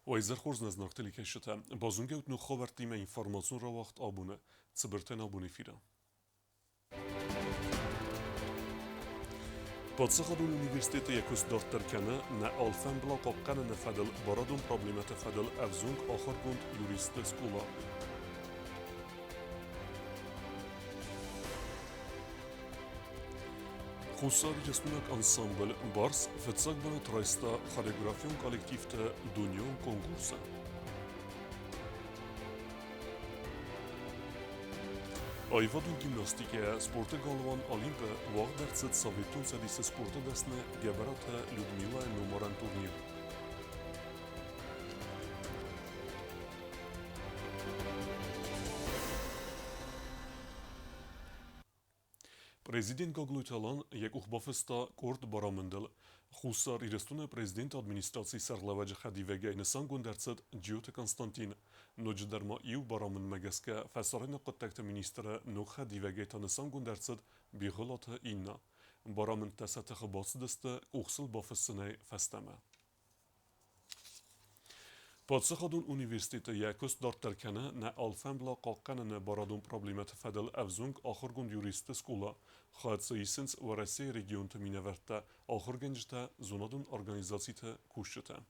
Ойзер хорзназ нахтели кешета. Базунге утну хавартиме информацион ра вақт абуне. Цибертен абуне фира. Подсخدون universitet якус дортеркана на алфан бла қоққана на фадл барадун проблемата фадл авзунг ахар гунд юрист скула. Хусари рисунок ансамбль Барс фетсак бана трайста хореографион коллективта Дуньон конкурса. Ayvadun gimnastike sporta galvan Olimpe vaq derset Sovetun sadise sporta desne geberata Людмила numaran turnir. Президент Гаглуталан як ухбафеста корт барамындыл. Хусар ирестуне президент администрации Сарлаваджи Хадивеге инсан гундерцет Джиота Константин. Нодждарма ив барамын мегеске фасарина қыттакта министра Нух Хадивеге танысан гундерцет бигылата инна. Барамын тасатықы басыдысты ухсыл бафысыны фастама. Подсخدون университета якус дартаркана на алфан бла قاقنا на барадун проблемат фадал авзунг ахыргунд юрист скула. Хадсаисенс в России регион Томиневерта ахыргенжта зонадун организациите кушчета.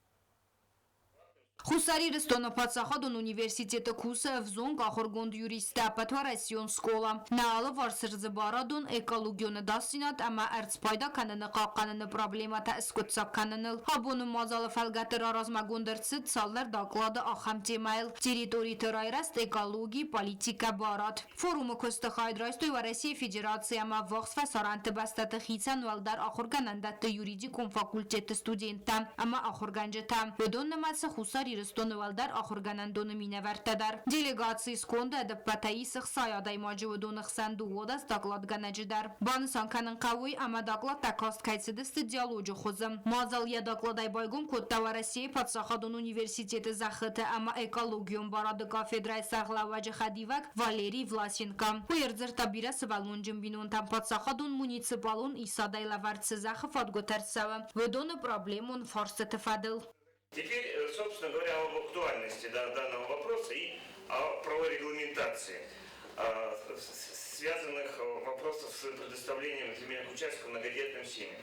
Хусари Рестона Пацахадун университета Куса в Зонг Ахоргунд юриста Патварасион скола. Наала Варсырзы Барадун экологионы дасинат, ама әртспайда каныны қаққаныны проблемата іскутсақ каныныл. Хабуны мазалы фәлгатыр аразмагундырцыт саллар доклады ахам темайл. Территории терайраст экологии политика барад. Форумы көсті хайдрайстой в России Федерации ама вақс фасаранты бастаты хитсан валдар ахорганандатты юридикум факультеты студентам, ама ахорганжетам. Бедон наматсы Хусари Рестон Валдар ахурганандоны минавартадар. Делегации сконда да патаисых саядай мадживудонных санду водас докладганаджидар. Банысан канын кавуй ама доклад такаст кайцедысты диалоджи хозым. Мазал я докладай байгум Коттава России Подсахадун университеты захыты ама экологион барады кафедрай Сарлаваджи Хадивак Валерий Власенко. Уердзер табира сывалунджим бинун там Подсахадун муниципалун исадай лаварцы захов отготарцава. Ведоны проблемун форсеты фадыл. Теперь, собственно говоря, об актуальности данного вопроса и о правовой регламентации связанных вопросов с предоставлением земельных участков многодетным семьям.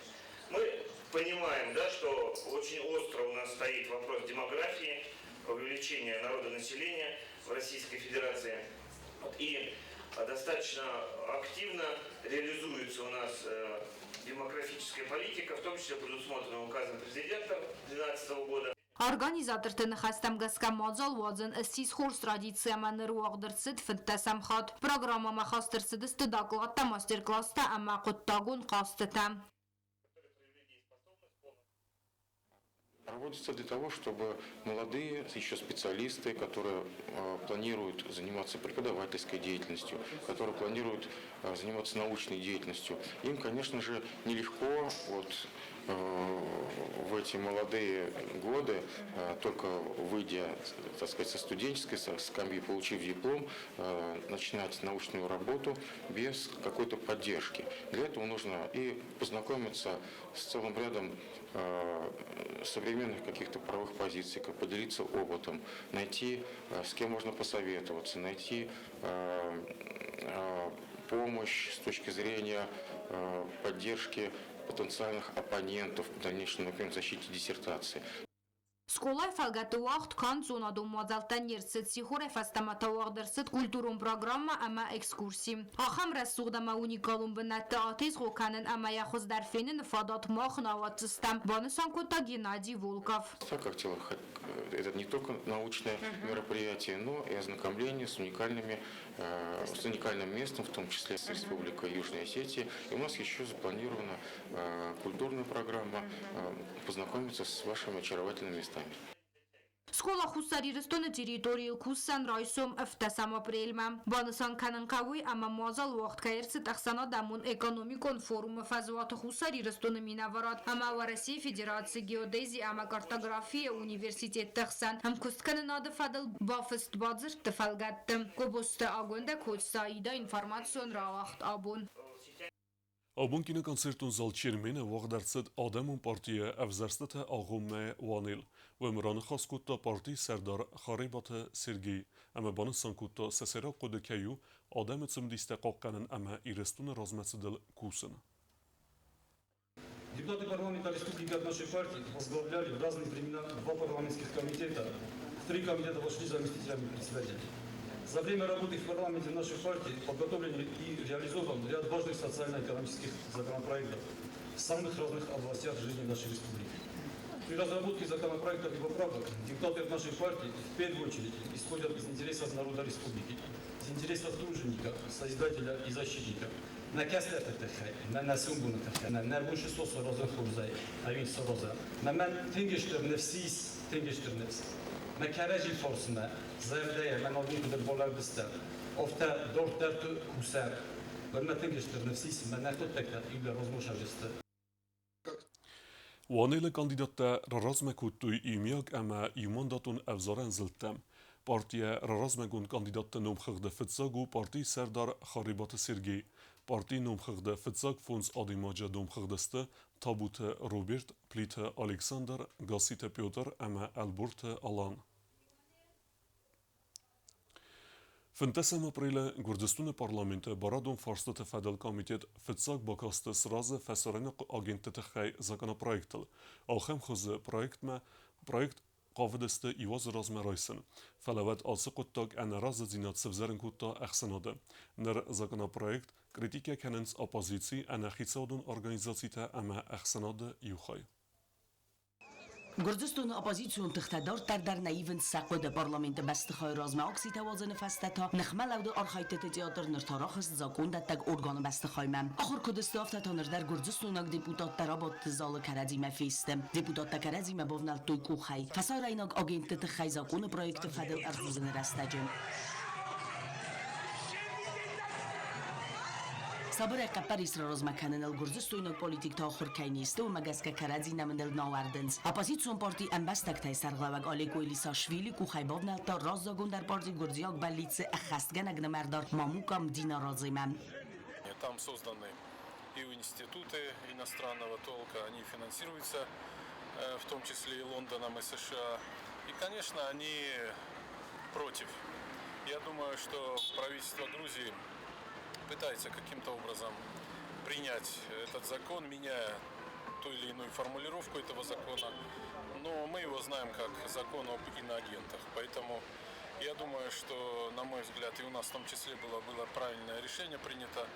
Мы понимаем, да, что очень остро у нас стоит вопрос демографии, увеличения народонаселения в Российской Федерации. И достаточно активно реализуется у нас демографическая политика, в том числе предусмотрена указом президента 2012 года. Организаторты нахастам гаска мазал вазен эссис хорс традиция манер уагдырцыт финтасам хат. Программа махастырцыдысты докладта мастер-класста ама куттагун кастыта. Проводится для того, чтобы молодые еще специалисты, которые планируют заниматься преподавательской деятельностью, которые планируют заниматься научной деятельностью, им, конечно же, нелегко в эти молодые годы, только выйдя, так сказать, со студенческой скамьи, получив диплом, начинать научную работу без какой-то поддержки. Для этого нужно и познакомиться с целым рядом современных каких-то правовых позиций, как поделиться опытом, найти, с кем можно посоветоваться, найти помощь с точки зрения поддержки потенциальных оппонентов в дальнейшем, например, в защите диссертации. Сколай фалгаты вақт кан зонадун мазалтан ерсет сихуре фастамата вағдырсет культурун программа ама экскурсии. Ахам рассугдама уникалун бинатты атез ғоканын ама яхуз дарфенин фадат махнаватыстам. Банысан кота Геннадий Волков. Так как это не только научное мероприятие, но и ознакомление с уникальным местом, в том числе с Республикой Южной Осетии. И у нас еще запланирована культурная программа познакомиться с вашими очаровательными местами. Скола Хусари Рестона территории Куссан Райсом эфтасам апрельма. Банысан канын кавуй ама мазал вақт каерцы тахсана дамун экономикон форумы фазуаты Хусари Рестона минаварат. Ама в России Федерации геодезии ама картография университет тахсан. Ам кустканы нады фадыл бафыст бадзыр тыфалгаттым. Кобосты агонда код саида информацион равахт абун. Աբունկինը կոնցերտուն զալ չերմենը վաղդարձդ ադամուն պարտիը ավզարստը աղում է վանել, վմրանը խասկուտը պարտի սերդար խարիբատը Սերգեյ, ամը բանը սանկուտը սեսերա կոդեքայու ադամը ծմդիստը կողկանն ամը իրեստունը ռազմացդել կուսն. Депутаты парламента республики от нашей партии возглавляли в разные времена 2 парламентских комитета, 3 комитета вошли заместителями председателя. За время работы в парламенте нашей партии подготовлен и реализован ряд важных социально-экономических законопроектов в самых разных областях жизни нашей республики. При разработке законопроектов и поправок депутаты нашей партии в первую очередь исходят из интересов народа республики, из интересов труженика, созидателя и защитника. На кастертехе, на сумбунатехе, на нервуше соса розенхурзай, авин сороза, на мен тингештерневсис, тингештерневс. На кережи форсна, зердея, мен одни кудер болар бистер, офта дортерту кусер, на тингештерневсис, мен нетотекта или розмошажистер. Wanele kandidatta razmekuttuj imjak ama imandatun avzaran ziltem. Partiye razmekun kandidatta numkhigde fitsagu parti serdar Kharibat Sergey. Parti numkhigde fitsak fons adimaja numkhigdeste tabute Robert Plite Alexander Gasite Piotr ama Alburte Alan. Fëntesem aprile, Gurdistun e Parlamentë baradon farstë të Federal Komitet Fitsak bakastë srazë fesërën e agentët të khaj zakana projektëll. Alhem khëzë projekt qavëdëstë i vazë razme rajsën. Felavet alsı kuttak anë razë zinat sëvzërën kutta aksënade. Nër zakana projekt, kritike kenens opozici anë khicadun organizacite ama aksënade juhaj. Gurdistun opozisjon tëhtador tardar naivën saqë dhe parlamentë bastëkhaj razme aksi të wazën fastata nëkhmalavdë arhajtë të teatr nërtarahës zakunda tag organë bastëkhajme. Akhur Kurdistafta të nërdar Gurdistunak deputat të rabot të zalë karazime feste. Deputat të karazime bovnal tuj kuhaj. Fasarajnak agentë të khaj zakunë projekte fadel arzuzën rastajën. Sabır Paris rozmakanın el Gurdistun politik tahir kayniste u magaska karazina mendel nawardens. Opozisyon parti ambastak tay sarglavag Aleko Elisashvili ku khaybovnal ta razzagun dar parti Gurdiyak ballice ахастгана гнамардар мамукам Дина Разиман. Там созданы и институты иностранного толка, они финансируются, в том числе и Лондоном, и США. И, конечно, они против. Я думаю, что правительство Грузии пытается каким-то образом принять этот закон, меняя ту или иную формулировку этого закона. Но мы его знаем как закон об иноагентах. Поэтому я думаю, что, на мой взгляд, и у нас в том числе было правильное решение принято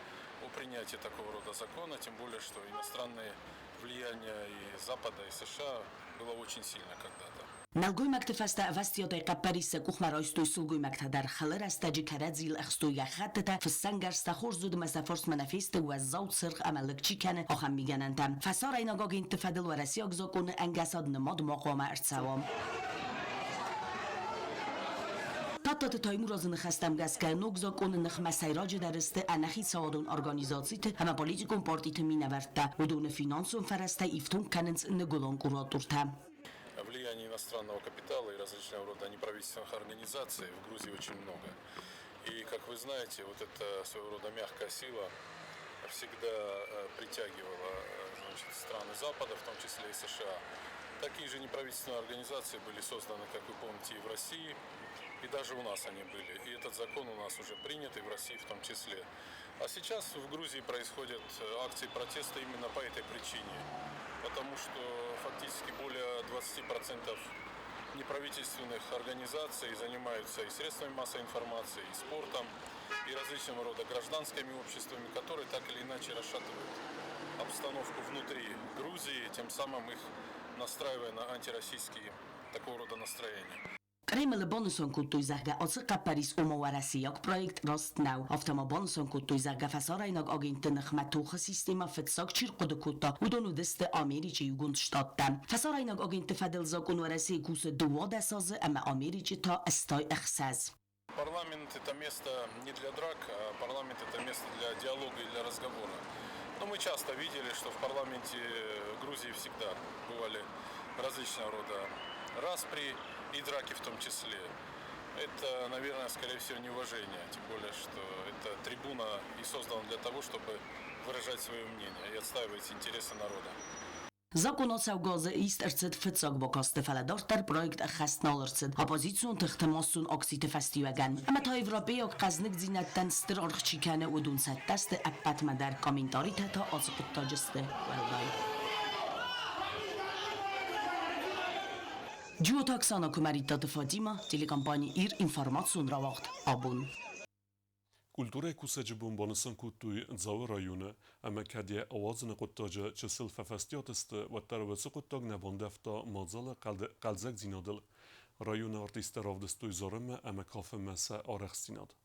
о принятии такого рода закона, тем более, что иностранное влияние и Запада, и США было очень сильно когда-то. Nalgoj maktefasta vastiota Paris kuhmarojstoj sulgoj maktadar khaler astaji karazil akhstoy khattata fsangar stakhorzud masafors manifeste و زود سرخ عملك چیکنه آخم میگنن تام فسار اینا گاگین تفادل و رسیاق زکون انگساد نماد مقامه ارتسوام Tatat Taymur خستم گس که نگذاک اون نخ مسیراج درسته انخی سوادون ارگانیزاتیت همه پولیتیکون پارتیت مینورته و دون فینانسون فرسته ایفتون کننس نگولان قراتورته. Влияние иностранного капитала и различного рода неправительственных организаций в Грузии очень много. И, как вы знаете, вот эта своего рода мягкая сила всегда притягивала страны Запада, в том числе и США. Такие же неправительственные организации были созданы, как вы помните, и в России, и даже у нас они были. И этот закон у нас уже принят, и в России в том числе. А сейчас в Грузии происходят акции протеста именно по этой причине. Потому что фактически более 20% неправительственных организаций занимаются и средствами массовой информации, и спортом, и различного рода гражданскими обществами, которые так или иначе расшатывают обстановку внутри Грузии, тем самым их настраивая на антироссийские такого рода настроения. Kreml bonuson kutuj zahga ocyka Paris umowarasijak projekt Rostnau. Автома bonuson kutuj zahga fasarajnak agentynach matucha sistema fetsak çirqodu kutta udonu deste Americi jugund shtattam. Fasarajnak agenty fadel zakon warasi kuse duwada sazı ama Americi ta estay ixsaz. Парламент – это место не для драк, а парламент – это место для диалога и для разговора. Но мы часто видели, что в парламенте Грузии всегда бывали различного рода распри и драки в том числе. Это, наверное, скорее всего, неуважение. Тем более, что эта трибуна и создана для того, чтобы выражать свое мнение и отстаивать интересы народа. Законոցավ գոզը իստ ըրցդ ֆծոկ բոկոստը ֆալադորտար պրոյեկտ խաստնալ ըրցդ ապոզիցիոն թղթմոսուն օքսիտ ֆեստիվագան ամա թա եվրոպեյոք ყազնիկ ձինատտան ստր օրխչիկանը ու դունցատ տաստը ապպատմադար կոմենտարի թաթա օծկուտտոջստը վարդայ Ջուոտաքսանա կումարիտատը Ֆատիմա телекомпания իր ինֆորմացիոն ռավաղտ աբուն Կուլտուրայ կուսեջը բոմբանսան կուտույ ձավը ռայունը, ամա կադիա ավազնը կուտտոջը չսիլ ֆեստիոտստը վատարվեցը կուտտոգ նավոնդեվտա մազալը կալզակ զինադել, ռայունը արտիստը რავդստույ զորմը ամա կաֆը մասա արեղստինադ.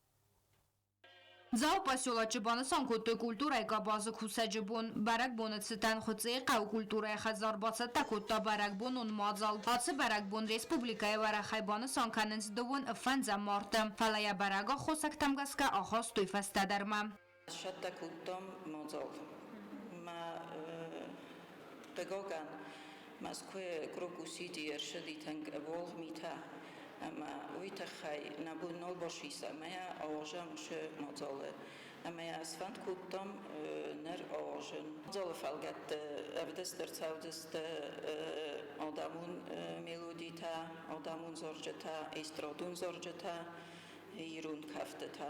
Ձավ պասյոլաչը բանասան կոտոյ կուլտուրայ կաբազը կուսեջբոն, բարակ բոնը ծտան խոցեի қավ կուլտուրայ խազար բացատա կոտա բարակ բոն on մազալ, ացը բարակ բոն ռեսպուբլիկայ վարախայ բանասան կանենց դվոն ֆանձա մարտը, ֆալայա բարագա խոսակ տամգասկա ախաս տույ ֆաստադարմա. Շատտա կուտոմ մազալ, մա տգոգան, մասկույ կրոկուսի դիերշը դիտենք վող միթա, ama uitachai nabunol boshisa maya ojan she mozole maya svant kutom ner ojan zole falgat evdester saudest odamun melodita odamun zorjeta estrodun zorjeta irun kafteta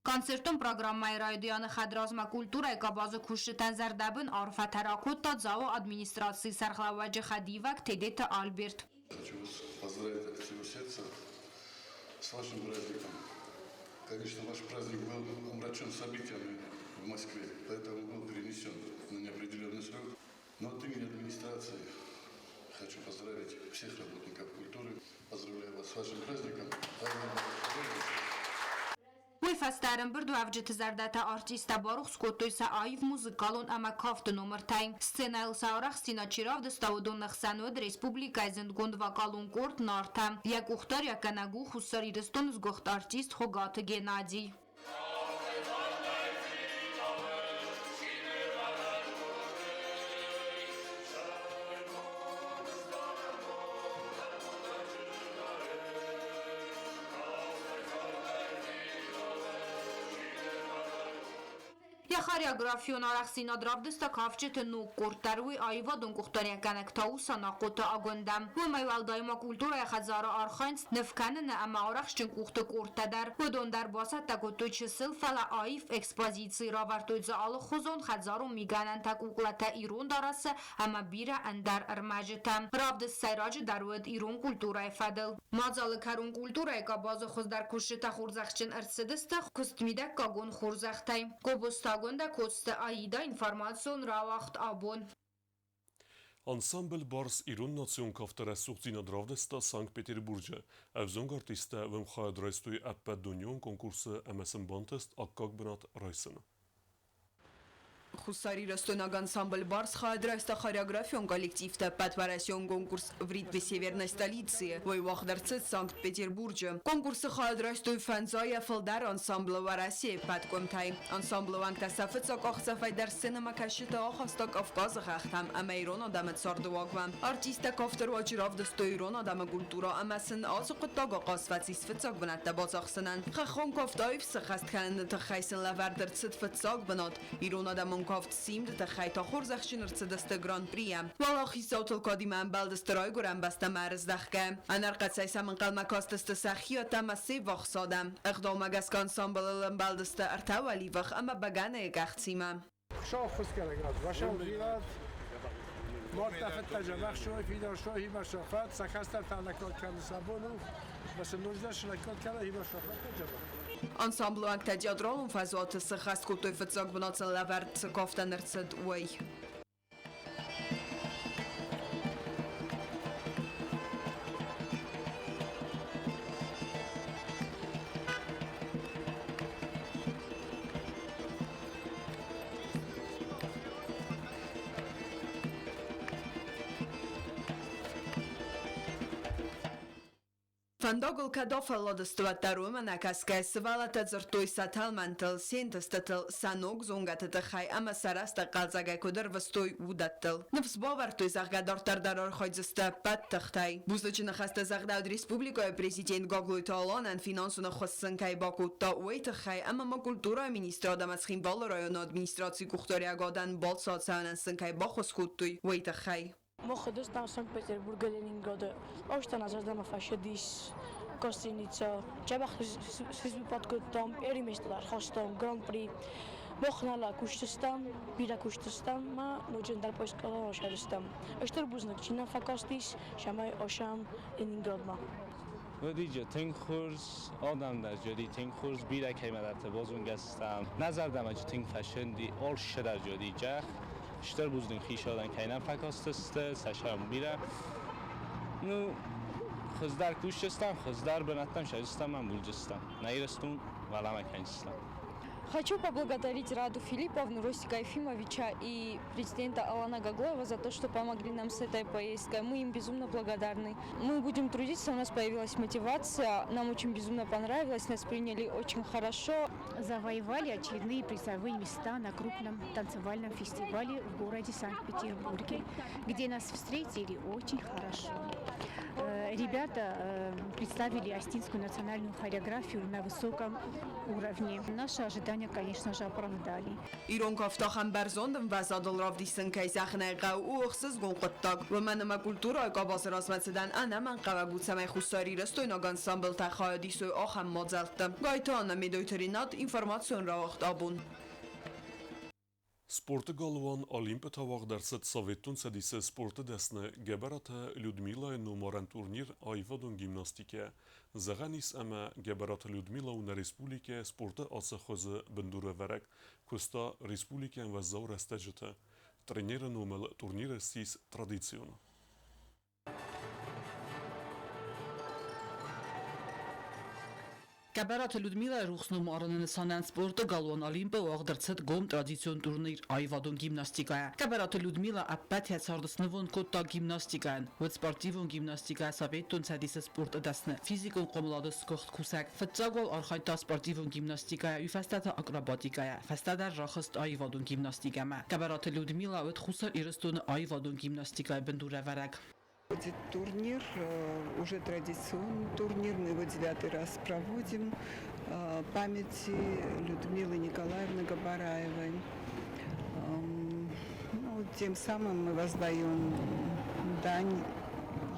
Կոնցերտում պրոգրամմայ ռայդյանը խադրազմա կուլտուրայ կաբազը քուշտան զարդաբն արֆաթարակոտա ձավո ադմինիստրացի սարխլավաջը խադիվակ թեդետը Ալբերտ Хочу вас поздравить от всего сердца с вашим праздником. Конечно, ваш праздник был омрачен событиями в Москве, поэтому был перенесен на неопределенный срок. Но от имени администрации хочу поздравить всех работников культуры. Поздравляю вас с вашим праздником. Ուի ֆաստարն բրդու ավջիտ զարդատա արտիստա բարուխ սկոտույսա այվ մուզիկալուն ամա կավտը նոմրտային սցենայլ սաուրախ ստինաչիրավ դստավուդուն նխսանուդ ռեսպուբլիկայ զնդգոнд վակալուն կորտ նարդա եկ ուխտար յականագու խուսար իրստուն զգողտ արտիստ խոգատը Գենադի Խարիագրաֆիոն արախսին ադրավդստա կավճետը նու կորտարուի այվադուն կուխտարյականակ տաուսա նաղոտը ագոնդամ։ Հույմայ վալդայմա կուլտուրայ խազարը արխանց նվկաննը ամա արախշչն կուխտը կորտադար։ Հուդոնդար բասատա կոտույ չսիլ ֆալա այվ էքսպոզիցի ռավարտույցը ալը խոզոն խազարում միգանանտա կուկլատա իրուն դարասը ամա բիրա անդար ըրմաժետա։ Ռավդս սայրաջը դարուեդ իրուն կուլտուրայ ֆադել։ Մազալը կարուն կուլտուրայ կաբազը խոզդար կուշտա խուրզախչն ըրցդստը կուստմիդակ կագոն խուրզախտայ։ Կոբոստագոն Կոստը այդա ինվորմացիոն ռավախտ աբոն Ансамбль Барс Ирун Национ Кавтара Сухтина Дравдеста Санкт-Петербурге. Evzong artista vim khayad raistuy appad dunyon konkursu MSM Bantest akkak benat raisını. Խուսարի ռստոնակ անսամբլ Բարս խադրայստա խարիագրաֆիոն կոլեկտիվտը պատվարասիոն կոնկուրս վրիտվի սևերնայ ստալիցի, ոյ վախդարցեց Սանկտ Պետերբուրջը։ Կոնկուրսը խադրայստույ ֆանզայա ֆլդար անսամբլը վարասի է պատկոմթայ։ Անսամբլը վանկտասաֆեց ակախսաֆայ դարսենը մակաշիտը ախաստա Կավկազը խախտամ ամայրոն ադամը ծարդուակվամ։ Արտիստա կավտրու աճիրավ դստոյրոն ադամը կուլտուրա ամասն ածը կտագ ակասվացի սվծակ բնատա բացախսնան։ Խախոն կավտայվ սխաստքանն տխայսն լավարդրցդ վծակ բնատ։ Իրոն ադամը Կավտ սիմդ տխայտա խորզախշին ըրցդստը գրան պրիա։ Վալախի սաուտլ կադիման բալդստրոյ գուրան բաստա մարզդախկը։ Անարկացայ սամնկալ մակաստստը սախիո տամասի վախսադամ։ Ըղդոմագասկան սամբլլն բալդստը արտավալի վախ ամա բագանը եկաղցիմա։ Շավ խուսկարագրատ, վաշավ վիրատ, մարտաֆետ տաջավախ շոյ, վիդար շոյ, հիմա շաֆատ, սակաստար տալակոտ կանը սաբոնով, վասը նորզա շլակոտ կանը հիմա շաֆատ տաջավախ։ Անսամբլը անկտա դյադրոլուն ֆազոտը սխաստ կուտոյ վծակ բնոցը լավարդ կովտան ըրցդ ուայ։ Фандогл кадофа лодостоваттарума накаскай свалата зертуй саталмантал сентастатал саног зонгатата хай ама сараста қалзагай кудыр вастой удаттал. Нфсбовар той загадортар дарор хойзыста паттахтай. Бузлычына хаста загдауд республикой президент Гоглуй Талонан финансуна хоссынкай баку та уэйтахай ама ма культура министра дамасхин бал район администрации кухториагодан бал саатсаанан сынкай бахос худтуй уэйтахай. მოხდოს სანქტ-პეტერბურგ, ლენინგრად, ოშტან აზარდამა ფაშედის, კოსტინიცა, ჯაბახის ვიპატკოდამ, ერიმესტარ ხოსტომ, გრან-პრი, მოხნალა კუშტსტან, ბირა კუშტსტან, მა ნოჯენდარ პოისკალა ოშარსტამ. ეშტერბუზნაკ ჩინა ფაკოსტის, შამაი ოშამ ლენინგრადმა. ودیجا تنخورز آدم در جدی تنخورز بیره که مدت بازون گستم نظر دمج تنگ فشندی آل شدر جدی جخ شتر بوزدن خیش آدن که اینم فکاستسته سشم بیره نو خزدر کوشتستم خزدر بنتم شجستم من بولجستم نیرستون ولم کنجستم. Хочу поблагодарить Раду Филипповну, Ростика Ефимовича и президента Алана Гаглоева за то, что помогли нам с этой поездкой. Мы им безумно благодарны. Мы будем трудиться, у нас появилась мотивация, нам очень безумно понравилось, нас приняли очень хорошо. Завоевали очередные призовые места на крупном танцевальном фестивале в городе Санкт-Петербурге, где нас встретили очень хорошо. Ребята представили остинскую национальную хореографию на высоком уровне. Наши ожидания, конечно же, оправдали. ایران کافتاخم برزاندم و زادل رافدیسن که زخنه قو اخصص گون قطاق و من ما کلتورا کاباس رسمت سدن انا من قوا بود سمای خوستاری رستوی نگان سامبل تخایدی سوی آخم مادزلتم گایتان میدویترینات اینفرماسیون را وقت آبون Спорты галван Олимпиада вагдерсет советун седисе спорты десне гебарата Людмила нумаран турнир айвадун гимнастике. Заганис ама гебарата Людмила на республике спорты асахозы бендуре верек коста республикен ваззау растежете. Тренера нумел турнира сис традицион. Կաբարաթ Լյուդմիլա ռուխսնում առննսանան սպորտը գալուան Օլիմպը ուաղդրցդ գոմ տրադիցիոն տուրնիր այվադուն գիմնաստիկայա։ Կաբարաթ Լյուդմիլա ապատ հացարդսնվոն կոտա գիմնաստիկան, ոտ սպորտիվոն գիմնաստիկա սավետուն ցադիսը սպորտը դասնը, ֆիզիկոն կոմլադս կողտ քուսակ, ֆծագոլ արխայտա սպորտիվոն գիմնաստիկայա, ուֆաստատա ակրոբատիկայա, ֆաստադար ռախստ այվադուն գիմնաստիկամա։ Կաբարաթ Լյուդմիլա ոտ խուսար իրստուն այվադուն գիմնաստիկայ բնդուրավարակ։ Этот турнир уже традиционный турнир, мы его 9-й раз проводим памяти Людмилы Николаевны Габараевой. Тем самым мы воздаем дань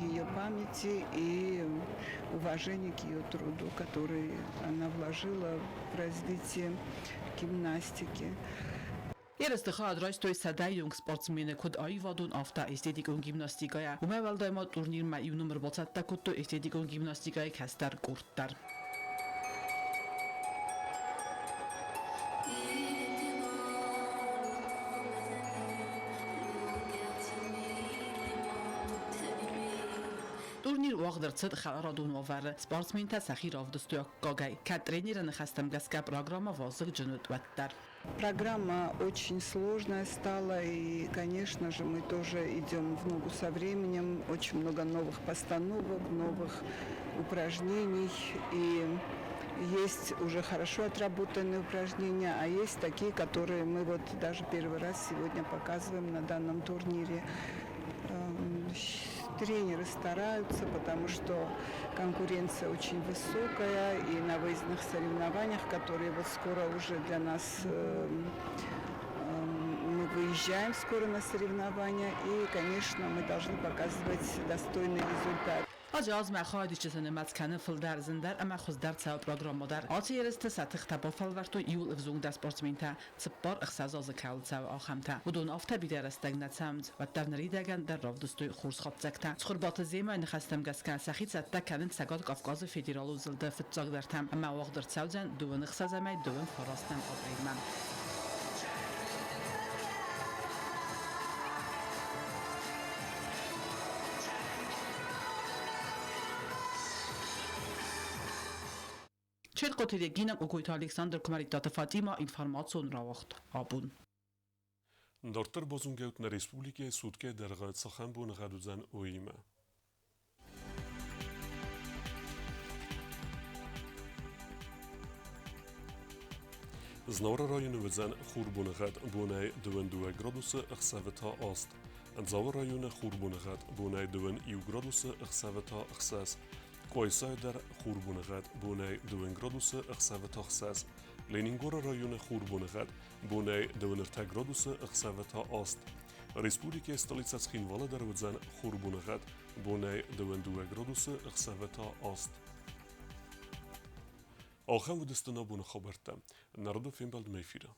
ее памяти и уважение к ее труду, который она вложила в развитие гимнастики. Երստը խադրայց տոյ սադայյունք սպորտսմենը կոդ այվադուն ավտա էստետիկոն գիմնաստիկայա, ու մե վալդայմա տուրնիր մա իվ նումր բոցատտա կոտո էստետիկոն գիմնաստիկայա կաստար կուրտտար։ Турнир уагдырцыд харадун овары спортсмента сахиров достуяк кагай. Ка тренера нахастам гаска программа возык джунут ваттар. Программа очень сложная стала, и, конечно же, мы тоже идем в ногу со временем. Очень много новых постановок, новых упражнений, и есть уже хорошо отработанные упражнения, а есть такие, которые мы вот даже первый раз сегодня показываем на данном турнире. Тренеры стараются, потому что конкуренция очень высокая, и на выездных соревнованиях, которые вот скоро уже для нас, мы выезжаем скоро на соревнования, и, конечно, мы должны показывать достойный результат. آجاز مخادی چه متکنه فل در زندر اما خوز در تاو پروگرام در آتی یرست سطح تبا فل ورتو یول افزون دست پارتمنتا سپار اخسازاز کال تاو آخمتا و دون آفتا بیدر استگنت سمد و در نریدگن در رافدستوی خورس خط زکتا خربات زیما نخستم گسکن سخیت زدتا کنن سگاد کافکاز فدرالو زلده فتزاگ در تم اما وقت در تاوزن دون اخسازمای دون فراستم آبریمم چه قطعی گینم اوکویت الکساندر کماریتات فاطیما اینفرماسیون را وقت آبون. Дортер бозунгеут на республике сутке дергат сахамбун гадузан уима. Znora rayonu vizan xurbunagad bunay duvan 2 gradusa ikhsavata ast. Zavr rayonu xurbunagad bunay duvan 2 gradusa ikhsavata ikhsas. Koysay dar xurbunagad bunay 2 gradusa ikhsavata ikhsas. Leningora rayonu xurbunagad bunay 2 gradusa ikhsavata ast. Respublika stolica Tskhinvala dar vizan xurbunagad bunay 2 gradusa ikhsavata ast. آخر ودستنا بون خبرتا نردو فين بالد ميفيرا